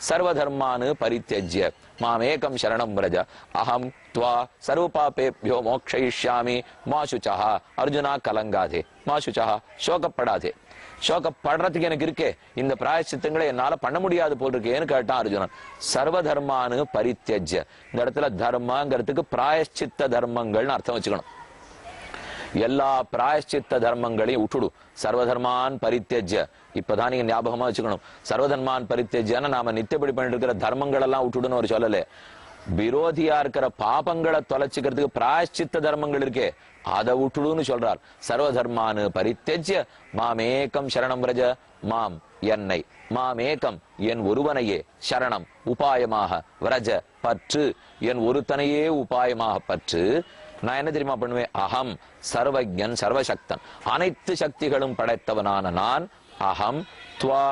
சர்வதர்மானு பரித்யஜ்ய மாமேகம் சரணம் விரஜ அகம் த்வா சர்வபாபேப்யோ மோக்ஷயிஷ்யாமி மா சுச்சஹ. அர்ஜுனா கலங்காதே, மா சுச்சஹ, சோகப்படாதே. சோகப்படுறதுக்கு எனக்கு இருக்கே, இந்த பிராயச்சித்தங்களை என்னால பண்ண முடியாது போல் இருக்கேன்னு கேட்டான் அர்ஜுனன். சர்வதர்மானு பரித்யஜ்ய, இந்த இடத்துல தர்மங்கிறதுக்கு பிராயச்சித்த தர்மங்கள்னு அர்த்தம் வச்சுக்கணும். எல்லா பிராயச்சித்த தர்மங்களையும் விட்டுடு. சர்வதர்மான் பரித்யஜ்ய, இப்பதான் நீங்க ஞாபகமா வச்சுக்கணும். சர்வதர்மான் பரித்யஜ்யன்னு நாம நித்தியப்படி பண்ணிட்டு இருக்கிற தர்மங்கள் எல்லாம் விட்டுடுன்னு ஒரு சொல்லல. விரோதியா இருக்கிற பாபங்களை தொலைச்சிக்கிறதுக்கு பிராயச்சித்த தர்மங்கள் இருக்கே, அதை விட்டுடுன்னு சொல்றார். சர்வதர்மானு பரித்யஜ்ய மாமேகம் சரணம் விரஜ, மாம் என்னை, மாமேகம் என் ஒருவனையே, சரணம் உபாயமாக, விரஜ பற்று, என் ஒருத்தனையே உபாயமாக பற்று. நான் என்ன தெரியுமா பண்ணுவேன்? அகம் சர்வஜன் சர்வசக்தன், அனைத்து சக்திகளும் படைத்தவனான நான். அகம் துவா,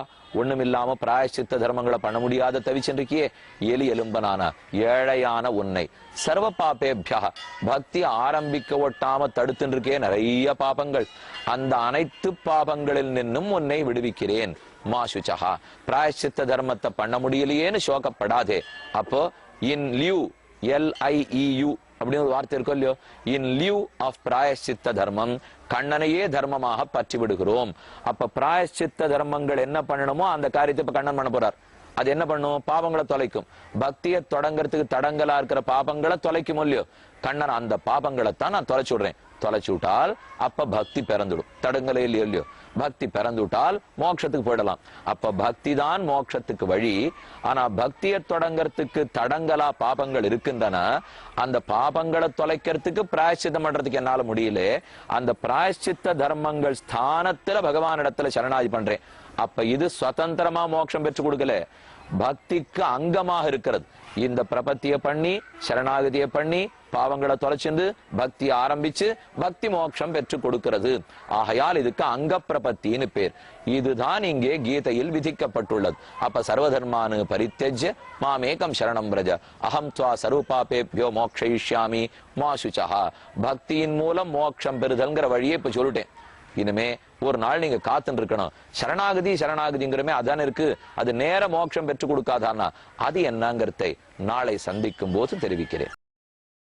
ஒண்ணுமில்லாம பிராயச்சித்த தர்மங்களை பண்ண முடியாத தவிச்சென்றிருக்கியே எலி எலும்பனான ஏழையான உன்னை, சர்வ பாபேபியா, பக்தி ஆரம்பிக்க ஒட்டாம தடுத்துட்டு இருக்கே நிறைய பாபங்கள், அந்த அனைத்து பாபங்களில் நின்னும் உன்னை விடுவிக்கிறேன். மாசுச்சஹா, பிராயச்சித்த தர்மத்தை பண்ண முடியலையேன்னு சோகப்படாதே. அப்போ இன் லியூ, LIEU அப்படின்னு ஒரு வார்த்தை இருக்கோ இல்லையோ, இன் லியூ ஆஃப் பிராயச்சித்த தர்மம், கண்ணனையே தர்மமாக பற்றி விடுகிறோம். அப்ப பிராயச்சித்த தர்மங்கள் என்ன பண்ணணுமோ அந்த காரியத்தை இப்ப கண்ணன் பண்ண போறார். அது என்ன பண்ணும்? பாபங்களை தொலைக்கும். பக்தியை தொடங்கிறதுக்கு தடங்கலா இருக்கிற பாபங்களை தொலைக்கும் இல்லையோ, கண்ணன் அந்த பாபங்களை தான் நான் தொலைச்சு விடுறேன். தொலைச்சு விட்டால் அப்ப பக்தி பிறந்துடும். தடங்கலே இல்லையோ இல்லையோ, பக்தி பிறந்துவிட்டால் மோட்சத்துக்கு போயிடலாம். அப்ப பக்தி தான் மோட்சத்துக்கு வழி. ஆனா பக்தியை தொடங்கறதுக்கு தடங்கலா பாபங்கள் இருக்கின்றன. அந்த பாபங்களை தொலைக்கிறதுக்கு பிராயச்சித்தம் பண்றதுக்கு என்னால முடியல. அந்த பிராயச்சித்த தர்மங்கள் ஸ்தானத்துல பகவானிடத்துல சரணாகதி பண்றேன். அப்ப இது சுதந்திரமா மோட்சம் பெற்று கொடுக்கல, பக்திக்கு அங்கமாக இருக்கிறது. இந்த பிரபத்திய பண்ணி சரணாகதியை பண்ணி பாவங்களை தொலைச்சிருந்து பக்தி ஆரம்பிச்சு பக்தி மோட்சம் பெற்று கொடுக்கிறது. ஆகையால் இதுக்கு அங்க பிரபத்தின்னு பேர். இதுதான் இங்கே கீதையில் விதிக்கப்பட்டுள்ளது. அப்ப சர்வதர்மானு பரித்யஜ்ய மாமேகம் சரணம் விரஜ அகம் த்வா சர்வபாபேப்யோ மோக்ஷயிஷ்யாமி மா சுச்சஹ. பக்தியின் மூலம் மோட்சம் பெறுதல்ங்கிற வழியை இப்ப சொல்லிட்டேன். இனிமே ஒரு நாள் நீங்க காத்துட்டு இருக்கணும். சரணாகதி சரணாகதிங்கிறமே அதான இருக்கு, அது நேர மோட்சம் பெற்று கொடுக்காதானா, அது என்னங்கிறதை நாளை சந்திக்கும் போது தெரிவிக்கிறேன்.